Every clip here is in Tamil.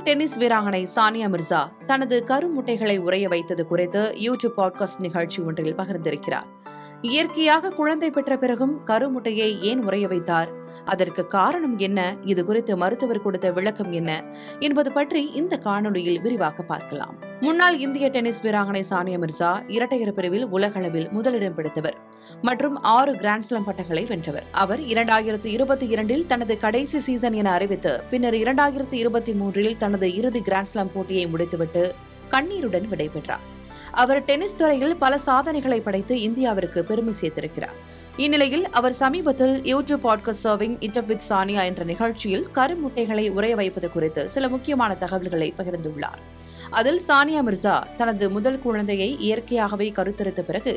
டென்னிஸ் வீராங்கனை சானியா மிர்சா தனது கருமுட்டைகளை உறைய வைத்தது குறித்து யூடியூப் பாட்காஸ்ட் நிகழ்ச்சி ஒன்றில் பகிர்ந்திருக்கிறார். இயற்கையாக குழந்தை பெற்ற பிறகும் கருமுட்டையை ஏன் உறைய வைத்தார், அதற்கு காரணம் என்ன, இது குறித்து மருத்துவர் கொடுத்த விளக்கம் என்ன என்பது பற்றி இந்த காணொலியில் விரிவாக பார்க்கலாம். முன்னாள் இந்திய டென்னிஸ் வீராங்கனை சானியா மிர்சா இரட்டையர் பிரிவில் உலகளவில் முதலிடம் பிடித்தவர் மற்றும் 6 கிராண்ட்ஸ்லாம் பட்டங்களை வென்றவர். அவர் 2022 தனது கடைசி சீசன் என அறிவித்து பின்னர் 2023 தனது இறுதி கிராண்ட்ஸ்லாம் போட்டியை முடித்துவிட்டு கண்ணீருடன் விடைபெற்றார். அவர் டென்னிஸ் துறையில் பல சாதனைகளை படைத்து இந்தியாவிற்கு பெருமை சேர்த்திருக்கிறார். இந்நிலையில் அவர் சமீபத்தில் YouTube podcast serving it up with Sania என்ற நிகழ்ச்சியில் கருமுட்டைகளை உறைய வைப்பது குறித்து சில முக்கியமான தகவல்களை பகிர்ந்துள்ளார். அதில் சானியா மிர்சா தனது முதல் குழந்தையை இயற்கையாகவே கருத்தரித்த பிறகு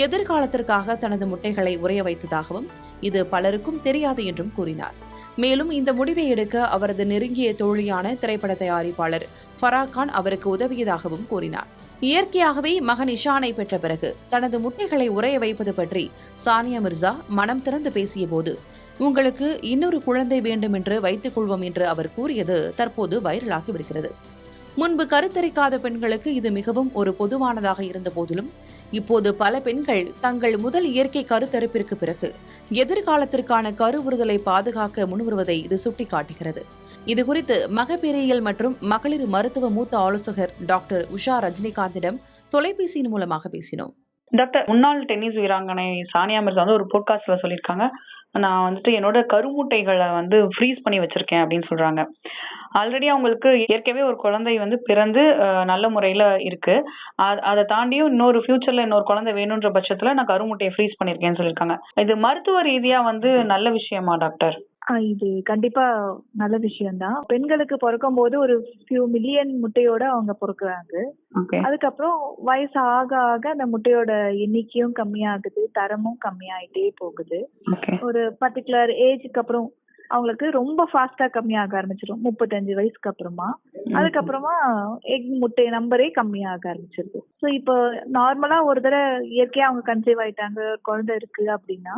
எதிர்காலத்திற்காக தனது முட்டைகளை உறைய வைத்ததாகவும் இது பலருக்கும் தெரியாது என்றும் கூறினார். மேலும் இந்த முடிவை எடுக்க அவரது நெருங்கிய தோழியான திரைப்பட தயாரிப்பாளர் ஃபரா கான் அவருக்கு உதவியதாகவும் கூறினார். இயற்கையாகவே மகன் இஷானை பெற்ற பிறகு தனது முட்டைகளை உறைய வைப்பது பற்றி சானியா மிர்சா மனம் திறந்து பேசிய போது, உங்களுக்கு இன்னொரு குழந்தை வேண்டும் என்று வைத்துக் கொள்வோம் என்று அவர் கூறியது தற்போது வைரலாகி வருகிறது. முன்பு கருத்தரிக்காத பெண்களுக்கு இது மிகவும் ஒரு பொதுவானதாக இருந்த போதிலும் இப்போது பல பெண்கள் தங்கள் முதல் இயற்கை கருத்தரிப்பிற்கு பிறகு எதிர்காலத்திற்கான கருவுறுதலை பாதுகாக்க முன்வருவதை இது சுட்டிக்காட்டுகிறது. இதுகுறித்து மகப்பேறியல் மற்றும் மகளிர் மருத்துவ மூத்த ஆலோசகர் டாக்டர் உஷா ரஜினிகாந்திடம் தொலைபேசியின் மூலமாக பேசினோம். டாக்டர், முன்னாள் டென்னிஸ் வீராங்கனை சானியா மிர்சா ஒரு போட்காஸ்ட்ல சொல்லியிருக்காங்க, நான் என்னோட கருமுட்டைகளை ஃப்ரீஸ் பண்ணி வச்சிருக்கேன் அப்படின்னு சொல்றாங்க. ஆல்ரெடி அவங்களுக்கு ஏற்கனவே ஒரு குழந்தை பிறந்து நல்ல முறையில இருக்கு. அதை தாண்டியும் இன்னொரு ஃபியூச்சர்ல இன்னொரு குழந்தை வேணும்ன்ற பட்சத்துல நான் கருமுட்டையை ஃப்ரீஸ் பண்ணிருக்கேன்னு சொல்லியிருக்காங்க. இது மருத்துவ ரீதியா நல்ல விஷயமா டாக்டர்? இது கண்டிப்பா நல்ல விஷயம்தான். பெண்களுக்கு பிறக்கும் போது ஒரு ஃபியூ மில்லியன் முட்டையோட அவங்க பிறக்குறாங்க. அதுக்கப்புறம் வயசு ஆக ஆக அந்த முட்டையோட எண்ணிக்கையும் கம்மியாகுது, தரமும் கம்மியாயிட்டே போகுது. ஒரு பர்டிகுலர் ஏஜுக்கு அப்புறம் அவங்களுக்கு ரொம்ப ஃபாஸ்டா கம்மியாக ஆரம்பிச்சிடும். 35 வயசுக்கு அப்புறமா அதுக்கப்புறமா எக் முட்டை நம்பரே கம்மியாக ஆரம்பிச்சிருது. ஸோ இப்போ நார்மலா ஒரு தடவை இயற்கையா அவங்க கன்சீவ் ஆயிட்டாங்க, குழந்தை இருக்கு அப்படின்னா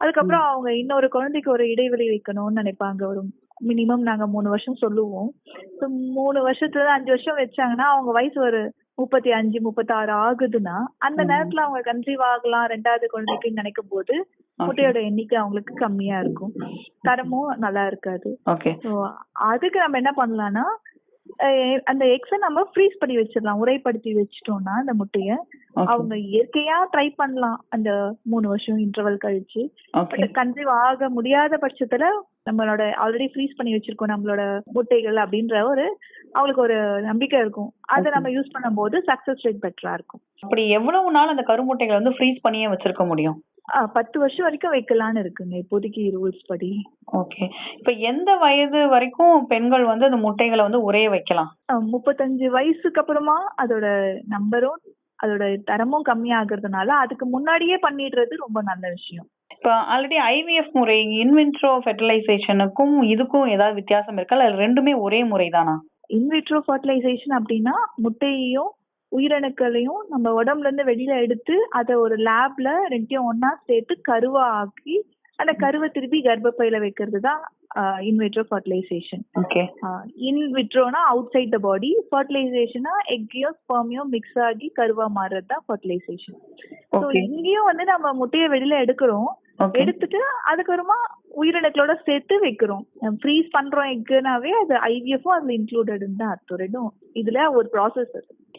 அதுக்கப்புறம் அவங்க இன்னொரு குழந்தைக்கு ஒரு இடைவெளி வைக்கணும்னு நினைப்பாங்க. ஒரு மினிமம் நாங்க 3 வருஷம் சொல்லுவோம். 3 வருஷத்துல 5 வருஷம் வச்சாங்கன்னா அவங்க வயசு ஒரு 35 36 ஆகுதுன்னா அந்த நேரத்துல அவங்க கன்சீவ் ஆகலாம் ரெண்டாவது குழந்தைக்கு நினைக்கும் போது முட்டையோட எண்ணிக்கை அவங்களுக்கு கம்மியா இருக்கும், தரமும் நல்லா இருக்காது. அதுக்கு நம்ம என்ன பண்ணலாம்னா அந்த எக்ஸை நம்ம ஃப்ரீஸ் பண்ணி வச்சிடலாம். உரைப்படுத்தி வச்சிட்டோம்னா அந்த முட்டைய அவங்க இயற்கையா ட்ரை பண்ணலாம் அந்த 3 வருஷம் இன்டர்வல் கழிச்சு. கன்சீவ் ஆக முடியாத பட்சத்துல நம்மளோட ஆல்ரெடி ஃப்ரீஸ் பண்ணி வச்சிருக்கோம் நம்மளோட முட்டைகள் அப்படின்ற அவங்களுக்கு ஒரு நம்பிக்கை இருக்கும். அதை நம்ம யூஸ் பண்ணும் போது சக்சஸ் ரேட் பெட்டரா இருக்கும். அப்படி எவ்வளவு நாள் அந்த கருமுட்டைகளை ஃப்ரீஸ் பண்ணியே வச்சிருக்க முடியும்? 10 வருஷம் வரைக்கும் வைக்கலான்னு இருக்குங்க இப்போதைக்கு ரூல்ஸ் படி. ஓகே, இப்ப எந்த வயது வரைக்கும் பெண்கள் அந்த முட்டைகளை உறைய வைக்கலாம்? 35 வயசுக்கு அப்புறமா அதோட நம்பரும் அதோட தரமும் கம்மியாகிறதுனால அதுக்கு முன்னாடியே பண்ணிடுறது ரொம்ப நல்ல விஷயம். இப்ப ஆல்ரெடி ஐவிஎஃப் முறை, இன்விட்ரோ ஃபெர்டிலைசேஷனுக்கும் இதுக்கும் ஏதாவது வித்தியாசம் இருக்கா, இல்ல ரெண்டுமே ஒரே முறை தானா? இன்விட்ரோ ஃபெர்டிலைசேஷன் அப்படின்னா முட்டையையும் உயிரணுக்களையும் நம்ம உடம்புல இருந்து வெளியில எடுத்து அதை ஒரு லேப்ல ரெண்டையும் ஒன்னா சேர்த்து கருவா ஆக்கி அந்த கருவை திருப்பி கர்ப்பப்பையில வைக்கிறது தான் இன்விட்ரோ ஃபெர்டிலைசேஷன். இன்விட்ரோனா அவுட் சைட் த பாடி, ஃபெர்டிலைசேஷனா எக்கையும் ஸ்பெர்மையும் மிக்ஸ் ஆகி கருவா மாறுறது தான் ஃபெர்டிலைசேஷன். இங்கேயும் நம்ம முட்டையை வெளியில எடுக்கிறோம், எடுத்துட்டு அதுக்கப்புறமா உயிரினங்களோட சேர்த்து வைக்கிறோம். ஃப்ரீஸ் பண்றோம் எக்குனாவே அது ஐவிஎஃப்பும் அதுல இன்க்ளூடட்னு தான் அர்த்தம். ரெண்டும் இதுல ஒரு ப்ராசஸ்.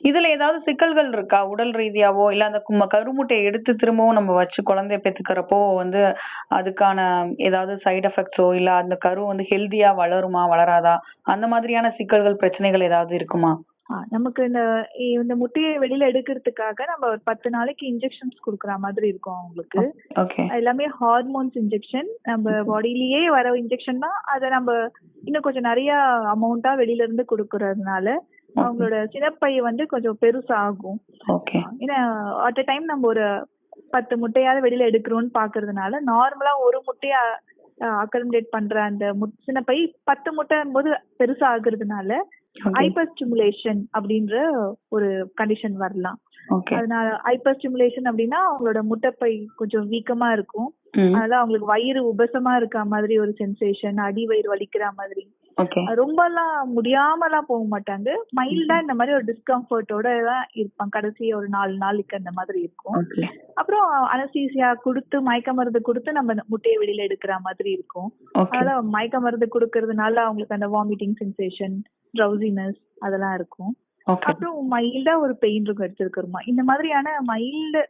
இதுல ஏதாவது சிக்கல்கள் இருக்கா உடல் ரீதியாவோ, இல்ல அந்த கருமுட்டையை எடுத்து திரும்பவும் நம்ம வச்சு குழந்தைய பெத்துக்கிறப்போ அதுக்கான ஏதாவது சைடு எஃபெக்ட்ஸோ, இல்ல அந்த கரு ஹெல்தியா வளருமா வளராதா, அந்த மாதிரியான சிக்கல்கள் பிரச்சனைகள் ஏதாவது இருக்குமா? நமக்கு இந்த முட்டையை வெளியில எடுக்கிறதுக்காக நம்ம ஒரு 10 நாளைக்கு இன்ஜெக்ஷன்ஸ் குடுக்கற மாதிரி இருக்கும் அவங்களுக்கு. எல்லாமே ஹார்மோன்ஸ் இன்ஜெக்ஷன், நம்ம பாடியிலேயே வர இன்ஜெக்ஷன் தான். அதை நம்ம இன்னும் கொஞ்சம் நிறைய அமௌண்டா வெளியில இருந்து கொடுக்கறதுனால அவங்களோட சினப்பை கொஞ்சம் பெருசாகும். ஏன்னா அட் அ டைம் நம்ம ஒரு 10 முட்டையாவது வெளியில எடுக்கிறோம்னு பாக்குறதுனால நார்மலா ஒரு முட்டையா அக்கமடேட் பண்ற அந்த சினப்பை 10 முட்டை போது பெருசா ஆகுறதுனால ஹைப்பர் ஸ்டிமுலேஷன் அப்படின்ற ஒரு கண்டிஷன் வரலாம். அதனால ஹைப்பர் ஸ்டிமுலேஷன் அப்படின்னா அவங்களோட முட்டைப்பை கொஞ்சம் வீக்கமா இருக்கும், அதனால அவங்களுக்கு வயிறு உபசமா இருக்க மாதிரி ஒரு சென்சேஷன், அடி வயிறு வலிக்கிற மாதிரி ஓகே. ரொம்பலாம் முடியாமலாம் போக மாட்டாங்க. மைல்டா இந்த மாதிரி ஒரு டிஸ்கம்ஃபர்ட்டோட தான் இருப்பாங்க. கடைசி ஒரு 4 நாளைக்கு அந்த மாதிரி இருக்கும். ஓகே. அப்புறம் அனஸ்தீசியா கொடுத்து மயக்க மருந்து கொடுத்து நம்ம முட்டையை வெளியில எடுக்கிற மாதிரி இருக்கும். ஓகே. அதனால மயக்க மருந்து கொடுக்கறதுனால அவங்களுக்கு அந்த வாமிட்டிங் சென்சேஷன், ட்ரௌசினஸ் அதெல்லாம் இருக்கும். ஓகே. அப்புறம் மைல்டா ஒரு பெயின் இருக்கும் எடுத்துருக்கிறோமா. இந்த மாதிரியான மைல்டு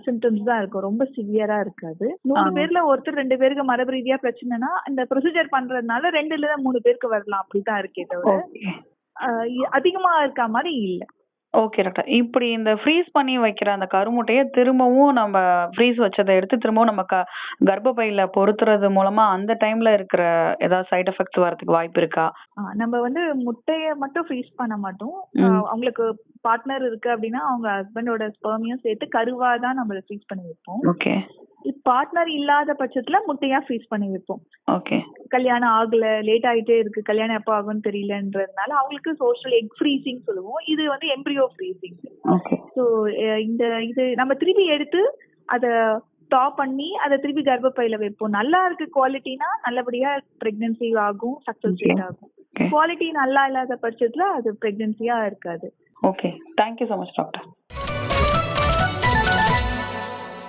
சிம்டம்ஸ் தான் இருக்கும். ரொம்ப சிவியரா இருக்காது. 100 பேர்ல ஒருத்தர் 2 பேருக்கு மரபு ரீதியா பிரச்சனைனா இந்த ப்ரொசீஜர் பண்றதுனால 2ல இருந்து 3 பேருக்கு வரலாம். அப்படிதான் இருக்கே தவிர ஓகே. அதிகமா இருக்க மாதிரி இல்ல. Okay doctor. இப்படி இந்த ஃப்ரீஸ் பண்ணி வைக்கிற அந்த கருமுட்டைய திரும்பவும் நம்ம ஃப்ரீஸ் வச்சதை எடுத்து திரும்பவும் நம்ம கர்ப்பப்பையில பொருத்துறது மூலமா அந்த டைம்ல இருக்கிற ஏதாவது சைடு எஃபெக்ட்ஸ் வரதுக்கு வாய்ப்பு இருக்கா? நம்ம வந்து முட்டைய மட்டும் ஃப்ரீஸ் பண்ண மாட்டோம். அவங்களுக்கு பார்ட்னர் இருக்கு அப்படின்னா அவங்க ஹஸ்பண்டோட ஸ்பெர்மையும் சேர்த்து கருவா தான் நம்ம ஃப்ரீஸ் பண்ணி வைப்போம். ஓகே. பார்ட்னர் இல்லாத பட்சத்துல முட்டையா ஃப்ரீஸ் பண்ணி வைப்போம். ஓகே. கல்யாணம் ஆகல, லேட் ஆயிட்டே இருக்கு, கல்யாணம் எப்ப ஆகும்னு தெரியலன்றதுனால அவங்களுக்கு சோஷியல் எக் ஃப்ரீசிங் சொல்லுவோம். இது வந்து எம்ப்ரியோ ஃப்ரீசிங். ஓகே. ஸோ இது நம்ம திருப்பி எடுத்து அத ஸ்டாப் பண்ணி அதை திருப்பி கர்ப்பப்பையில வைப்போம். நல்லா இருக்கு குவாலிட்டினா நல்லபடியா பிரெக்னன்சி ஆகும், சக்சஸ் ரேட் ஆகும். குவாலிட்டி நல்லா இல்லாத பட்சத்துல அது பிரெக்னன்சியா இருக்காது. Okay. Thank you so much doctor.